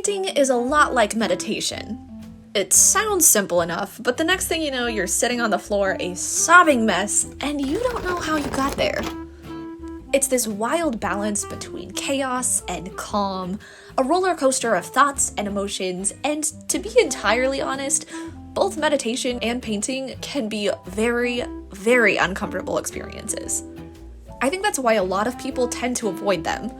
Painting is a lot like meditation. It sounds simple enough, but the next thing you know, you're sitting on the floor, a sobbing mess, and you don't know how you got there. It's this wild balance between chaos and calm, a roller coaster of thoughts and emotions, and to be entirely honest, both meditation and painting can be very, very uncomfortable experiences. I think that's why a lot of people tend to avoid them.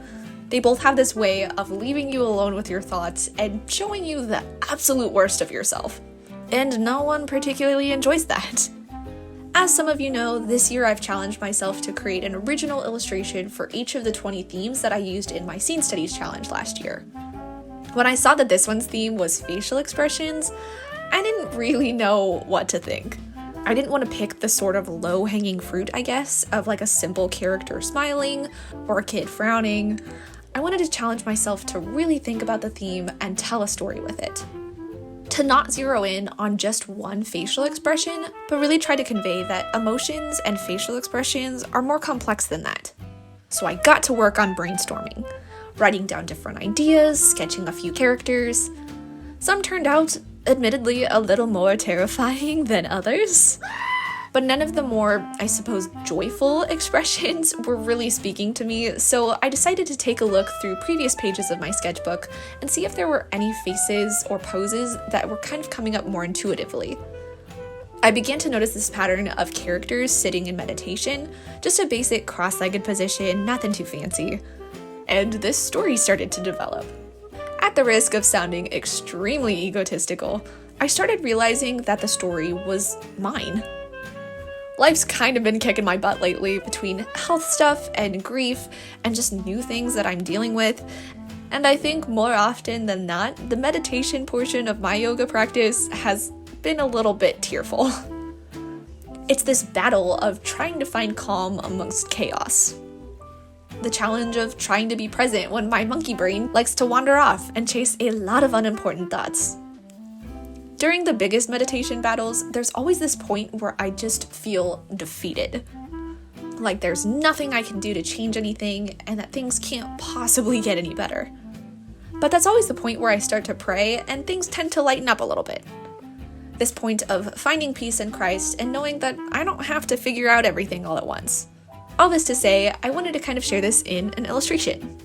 They both have this way of leaving you alone with your thoughts and showing you the absolute worst of yourself. And no one particularly enjoys that. As some of you know, this year I've challenged myself to create an original illustration for each of the 20 themes that I used in my Scene Studies challenge last year. When I saw that this one's theme was facial expressions, I didn't really know what to think. I didn't want to pick the sort of low-hanging fruit, I guess, of like a simple character smiling or a kid frowning. I wanted to challenge myself to really think about the theme and tell a story with it. To not zero in on just one facial expression, but really try to convey that emotions and facial expressions are more complex than that. So I got to work on brainstorming, writing down different ideas, sketching a few characters. Some turned out, admittedly, a little more terrifying than others. But none of the more, I suppose, joyful expressions were really speaking to me, so I decided to take a look through previous pages of my sketchbook and see if there were any faces or poses that were kind of coming up more intuitively. I began to notice this pattern of characters sitting in meditation, just a basic cross-legged position, nothing too fancy. And this story started to develop. At the risk of sounding extremely egotistical, I started realizing that the story was mine. Life's kind of been kicking my butt lately between health stuff and grief and just new things that I'm dealing with. And I think more often than not, the meditation portion of my yoga practice has been a little bit tearful. It's this battle of trying to find calm amongst chaos. The challenge of trying to be present when my monkey brain likes to wander off and chase a lot of unimportant thoughts. During the biggest meditation battles, there's always this point where I just feel defeated. Like there's nothing I can do to change anything and that things can't possibly get any better. But that's always the point where I start to pray and things tend to lighten up a little bit. This point of finding peace in Christ and knowing that I don't have to figure out everything all at once. All this to say, I wanted to kind of share this in an illustration.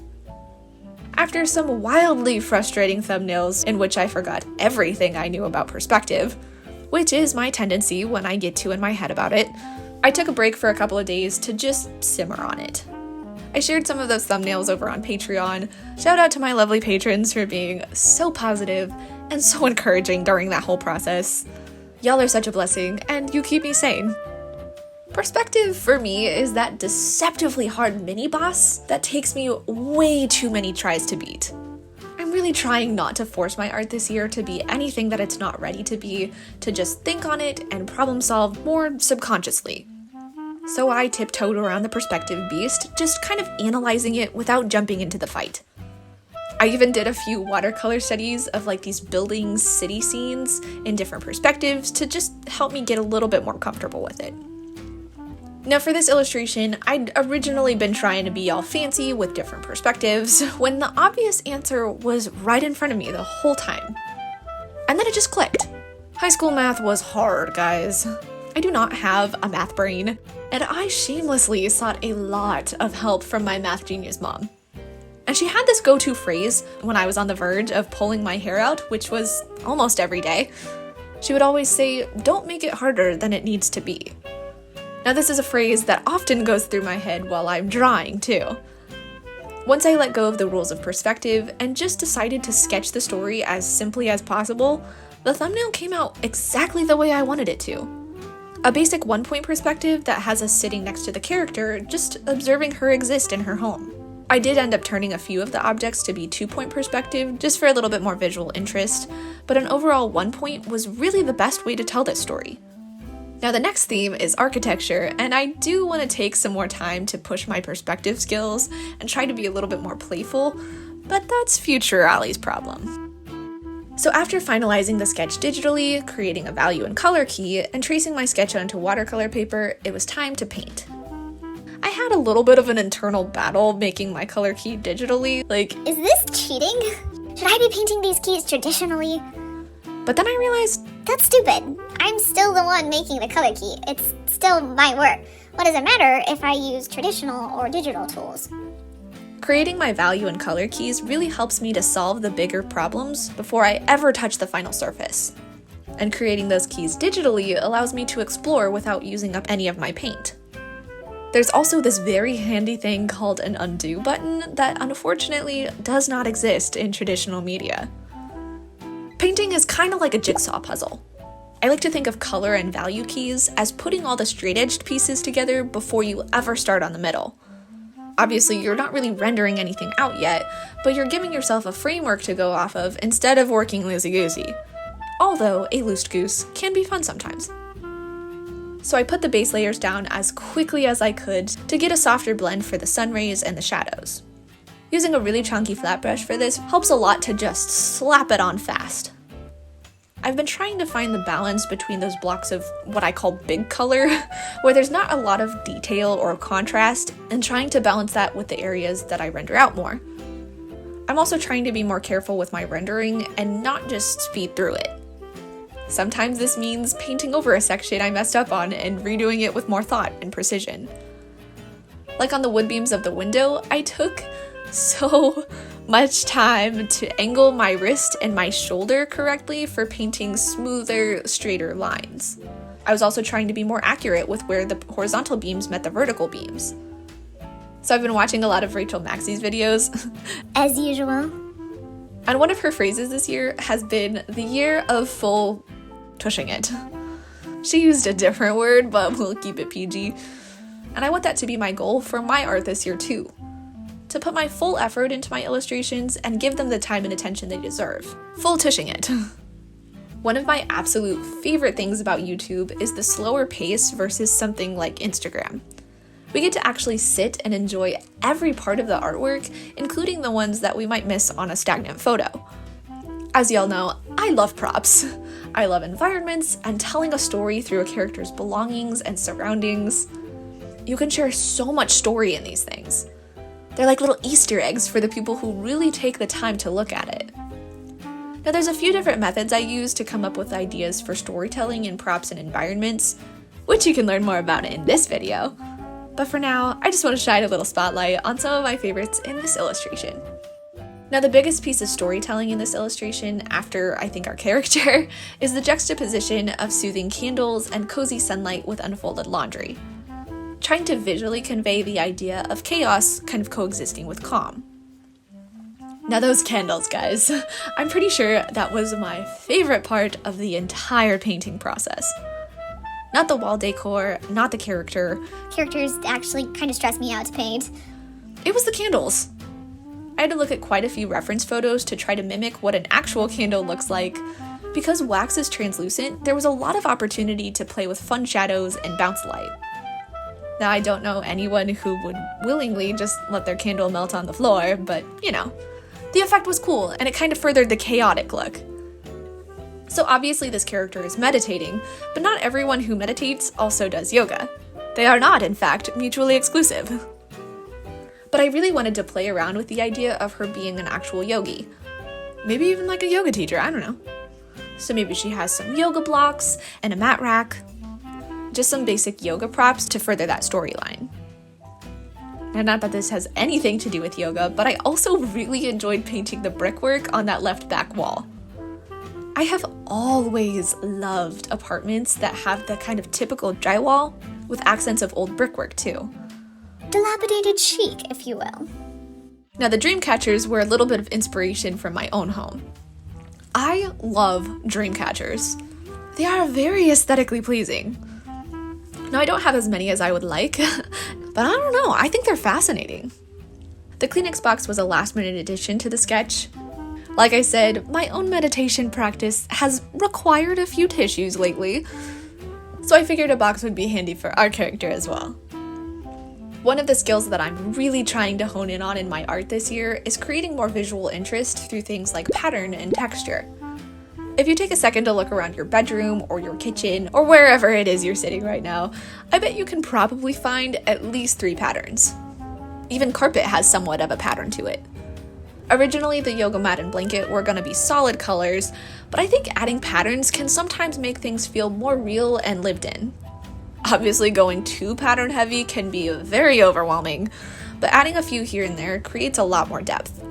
After some wildly frustrating thumbnails in which I forgot everything I knew about perspective, which is my tendency when I get too in my head about it, I took a break for a couple of days to just simmer on it. I shared some of those thumbnails over on Patreon. Shout out to my lovely patrons for being so positive and so encouraging during that whole process. Y'all are such a blessing, and you keep me sane. Perspective for me is that deceptively hard mini-boss that takes me way too many tries to beat. I'm really trying not to force my art this year to be anything that it's not ready to be, to just think on it and problem solve more subconsciously. So I tiptoed around the perspective beast, just kind of analyzing it without jumping into the fight. I even did a few watercolor studies of like these buildings, city scenes in different perspectives to just help me get a little bit more comfortable with it. Now for this illustration, I'd originally been trying to be all fancy with different perspectives when the obvious answer was right in front of me the whole time. And then it just clicked. High school math was hard, guys. I do not have a math brain, and I shamelessly sought a lot of help from my math genius mom. And she had this go-to phrase when I was on the verge of pulling my hair out, which was almost every day. She would always say, "Don't make it harder than it needs to be." Now this is a phrase that often goes through my head while I'm drawing too. Once I let go of the rules of perspective and just decided to sketch the story as simply as possible, the thumbnail came out exactly the way I wanted it to. A basic 1-point perspective that has us sitting next to the character, just observing her exist in her home. I did end up turning a few of the objects to be 2-point perspective just for a little bit more visual interest, but an overall 1-point was really the best way to tell this story. Now the next theme is architecture, and I do want to take some more time to push my perspective skills and try to be a little bit more playful, but that's future Allie's problem. So after finalizing the sketch digitally, creating a value and color key, and tracing my sketch onto watercolor paper, it was time to paint. I had a little bit of an internal battle making my color key digitally, Is this cheating? Should I be painting these keys traditionally? But then I realized, That's stupid. I'm still the one making the color key. It's still my work. What does it matter if I use traditional or digital tools? creating my value in color keys really helps me to solve the bigger problems before I ever touch the final surface. And creating those keys digitally allows me to explore without using up any of my paint. There's also this very handy thing called an undo button that unfortunately does not exist in traditional media. Painting is kind of like a jigsaw puzzle. I like to think of color and value keys as putting all the straight-edged pieces together before you ever start on the middle. Obviously, you're not really rendering anything out yet, but you're giving yourself a framework to go off of instead of working loosey-goosey. Although a loose goose can be fun sometimes. So I put the base layers down as quickly as I could to get a softer blend for the sun rays and the shadows. Using a really chunky flat brush for this helps a lot to just slap it on fast. I've been trying to find the balance between those blocks of what I call big color, where there's not a lot of detail or contrast, and trying to balance that with the areas that I render out more. I'm also trying to be more careful with my rendering and not just speed through it. Sometimes this means painting over a section I messed up on and redoing it with more thought and precision. Like on the wood beams of the window, I took so much time to angle my wrist and my shoulder correctly for painting smoother, straighter lines. I was also trying to be more accurate with where the horizontal beams met the vertical beams. So I've been watching a lot of Rachel Maxey's videos. As usual. And one of her phrases this year has been the year of full tushing it. She used a different word, but we'll keep it PG. And I want that to be my goal for my art this year too. To put my full effort into my illustrations and give them the time and attention they deserve. Full tushing it. One of my absolute favorite things about YouTube is the slower pace versus something like Instagram. We get to actually sit and enjoy every part of the artwork, including the ones that we might miss on a stagnant photo. As y'all know, I love props. I love environments and telling a story through a character's belongings and surroundings. You can share so much story in these things. They're like little Easter eggs for the people who really take the time to look at it. Now there's a few different methods I use to come up with ideas for storytelling in props and environments, which you can learn more about in this video. But for now, I just want to shine a little spotlight on some of my favorites in this illustration. Now the biggest piece of storytelling in this illustration, after I think our character, is the juxtaposition of soothing candles and cozy sunlight with unfolded laundry. Trying to visually convey the idea of chaos kind of coexisting with calm. Now those candles, guys, I'm pretty sure that was my favorite part of the entire painting process. Not the wall decor, not the character. Characters actually kind of stress me out to paint. It was the candles. I had to look at quite a few reference photos to try to mimic what an actual candle looks like. Because wax is translucent, there was a lot of opportunity to play with fun shadows and bounce light. Now, I don't know anyone who would willingly just let their candle melt on the floor, but, you know, the effect was cool, and it kind of furthered the chaotic look. So obviously this character is meditating, but not everyone who meditates also does yoga. They are not, in fact, mutually exclusive. But I really wanted to play around with the idea of her being an actual yogi. Maybe even like a yoga teacher, I don't know. So maybe she has some yoga blocks and a mat rack. Just some basic yoga props to further that storyline. And not that this has anything to do with yoga, but I also really enjoyed painting the brickwork on that left back wall. I have always loved apartments that have the kind of typical drywall with accents of old brickwork too. Dilapidated chic, if you will. Now the dream catchers were a little bit of inspiration from my own home. I love dream catchers. They are very aesthetically pleasing. Now, I don't have as many as I would like, but I don't know, I think they're fascinating. The Kleenex box was a last-minute addition to the sketch. Like I said, my own meditation practice has required a few tissues lately, so I figured a box would be handy for our character as well. One of the skills that I'm really trying to hone in on in my art this year is creating more visual interest through things like pattern and texture. If you take a second to look around your bedroom or your kitchen or wherever it is you're sitting right now, I bet you can probably find at least 3 patterns. Even carpet has somewhat of a pattern to it. Originally, the yoga mat and blanket were going to be solid colors, but I think adding patterns can sometimes make things feel more real and lived in. Obviously, going too pattern heavy can be very overwhelming, but adding a few here and there creates a lot more depth.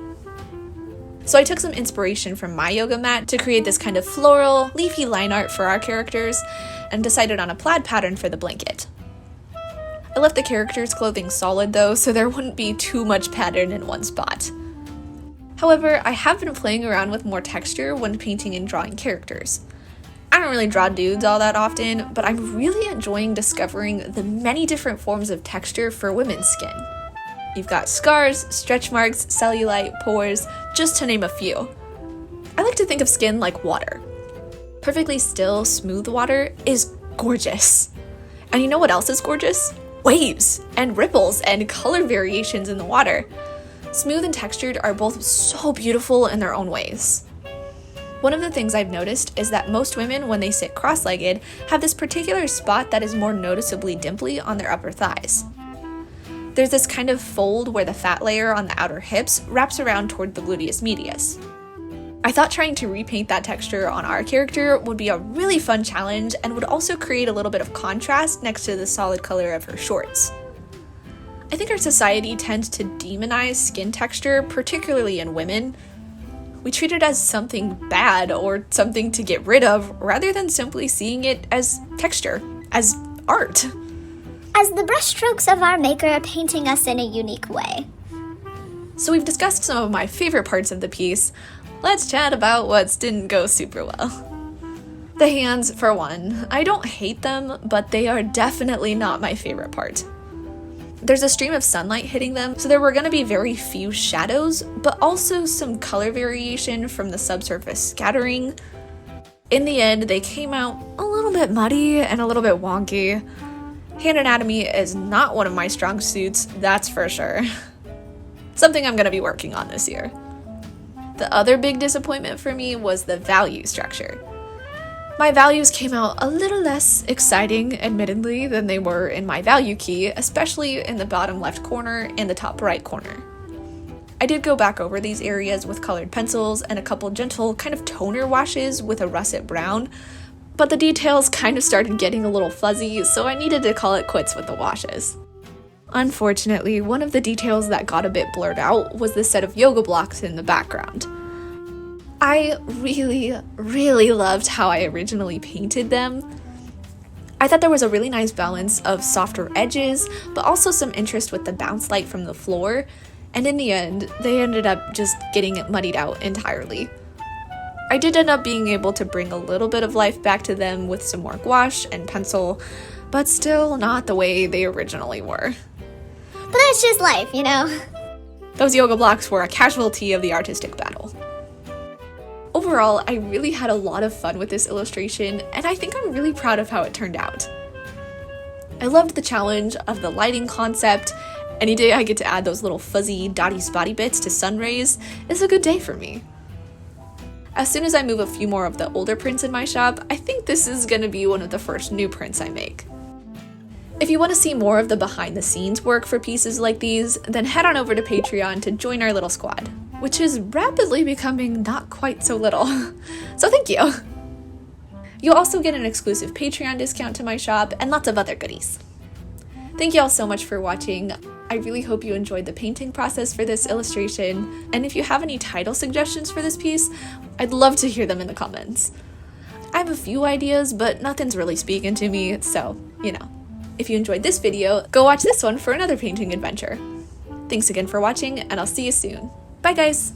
So I took some inspiration from my yoga mat to create this kind of floral, leafy line art for our characters, and decided on a plaid pattern for the blanket. I left the characters' clothing solid though, so there wouldn't be too much pattern in one spot. However, I have been playing around with more texture when painting and drawing characters. I don't really draw dudes all that often, but I'm really enjoying discovering the many different forms of texture for women's skin. You've got scars, stretch marks, cellulite, pores, just to name a few. I like to think of skin like water. Perfectly still, smooth water is gorgeous. And you know what else is gorgeous? Waves and ripples and color variations in the water. Smooth and textured are both so beautiful in their own ways. One of the things I've noticed is that most women, when they sit cross-legged, have this particular spot that is more noticeably dimply on their upper thighs. There's this kind of fold where the fat layer on the outer hips wraps around toward the gluteus medius. I thought trying to repaint that texture on our character would be a really fun challenge and would also create a little bit of contrast next to the solid color of her shorts. I think our society tends to demonize skin texture, particularly in women. We treat it as something bad or something to get rid of, rather than simply seeing it as texture, as art. As the brushstrokes of our maker painting us in a unique way. So we've discussed some of my favorite parts of the piece. Let's chat about what didn't go super well. The hands, for one. I don't hate them, but they are definitely not my favorite part. There's a stream of sunlight hitting them, so there were going to be very few shadows, but also some color variation from the subsurface scattering. In the end, they came out a little bit muddy and a little bit wonky. Hand anatomy is not one of my strong suits, that's for sure. Something I'm going to be working on this year. The other big disappointment for me was the value structure. My values came out a little less exciting, admittedly, than they were in my value key, especially in the bottom left corner and the top right corner. I did go back over these areas with colored pencils and a couple gentle kind of toner washes with a russet brown, but the details kind of started getting a little fuzzy, so I needed to call it quits with the washes. Unfortunately, one of the details that got a bit blurred out was the set of yoga blocks in the background. I really loved how I originally painted them. I thought there was a really nice balance of softer edges, but also some interest with the bounce light from the floor, and in the end, they ended up just getting muddied out entirely. I did end up being able to bring a little bit of life back to them with some more gouache and pencil, but still not the way they originally were. But that's just life, you know? Those yoga blocks were a casualty of the artistic battle. Overall, I really had a lot of fun with this illustration, and I think I'm really proud of how it turned out. I loved the challenge of the lighting concept. Any day I get to add those little fuzzy, dotty, spotty bits to sun rays is a good day for me. As soon as I move a few more of the older prints in my shop, I think this is going to be one of the first new prints I make. If you want to see more of the behind-the-scenes work for pieces like these, then head on over to Patreon to join our little squad, which is rapidly becoming not quite so little. So thank you! You'll also get an exclusive Patreon discount to my shop and lots of other goodies. Thank you all so much for watching. I really hope you enjoyed the painting process for this illustration, and if you have any title suggestions for this piece, I'd love to hear them in the comments. I have a few ideas, but nothing's really speaking to me, so, you know. If you enjoyed this video, go watch this one for another painting adventure. Thanks again for watching, and I'll see you soon. Bye guys!